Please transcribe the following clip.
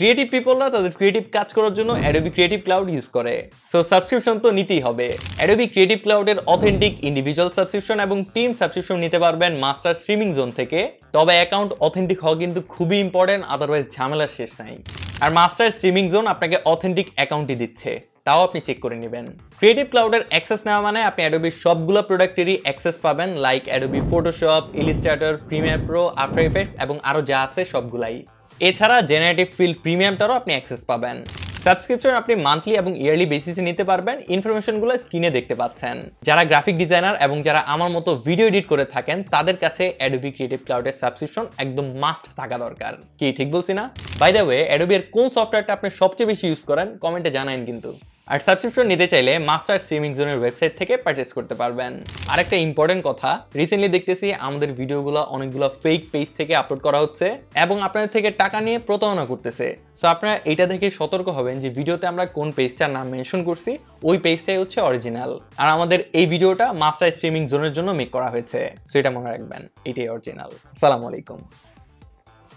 Creative পিপলরা তাদের creative কাজ করার জন্য অ্যাডোবি ক্রিয়েটিভ ক্লাউড ইউজ করে। সো সাবস্ক্রিপশন তো নিতেই হবে। অ্যাডোবি ক্রিয়েটিভ ক্লাউডের অথেন্টিক ইন্ডিভিজুয়াল সাবস্ক্রিপশন এবং টিম সাবস্ক্রিপশন নিতে পারবেন মাস্টার স্ট্রিমিং জোন থেকে। তবে অ্যাকাউন্ট অথেন্টিক হওয়া কিন্তু খুবই ইম্পর্টেন্ট, আদারওয়াইজ ঝামেলার শেষ নাই। আর মাস্টার স্ট্রিমিং জোন আপনাকে অথেন্টিক অ্যাকাউন্টই দিচ্ছে, তাও আপনি চেক করে নেবেন। ক্রিয়েটিভ ক্লাউডের অ্যাক্সেস নেওয়া মানে আপনি অ্যাডোবির সবগুলো প্রোডাক্টেরই অ্যাক্সেস পাবেন, like Adobe Photoshop, Illustrator, Premiere Pro, after effects এবং আরও যা আছে সবগুলাই। এছাড়া জেনারেটিভ ফিল প্রিমিয়ামটারও আপনি অ্যাক্সেস পাবেন। সাবস্ক্রিপশন আপনি মান্থলি এবং ইয়ারলি বেসিসে নিতে পারবেন। ইনফরমেশনগুলো স্ক্রিনে দেখতে পাচ্ছেন। যারা গ্রাফিক ডিজাইনার এবং যারা আমার মতো ভিডিও এডিট করে থাকেন তাদের কাছে অ্যাডোবি ক্রিয়েটিভ ক্লাউডের সাবস্ক্রিপশন একদম মাস্ট থাকা দরকার। কি ঠিক বলছি না? বাই দ্য ওয়ে, অ্যাডোবি এর কোন সফটওয়্যারটা আপনি সবচেয়ে বেশি ইউজ করেন কমেন্টে জানান কিন্তু। আর সাবস্ক্রিপশন নিতে চাইলে মাস্টার স্ট্রিমিং জোনের ওয়েবসাইট থেকে পারচেস করতে পারবেন। আরেকটা ইম্পর্টেন্ট কথা, রিসেন্টলি দেখতেছি আমাদের ভিডিওগুলো অনেকগুলো ফেক পেজ থেকে আপলোড করা হচ্ছে এবং আপনাদের থেকে টাকা নিয়ে প্রতারণা করতেছে। সো আপনারা এটা দেখে সতর্ক হবেন যে ভিডিওতে আমরা কোন পেজটার নাম মেনশন করছি ওই পেজটাই হচ্ছে অরিজিনাল। আর আমাদের এই ভিডিওটা মাস্টার স্ট্রিমিং জোনের জন্য মেক করা হয়েছে, সো এটা মনে রাখবেন, এটাই অরিজিনাল। আসসালামু আলাইকুম।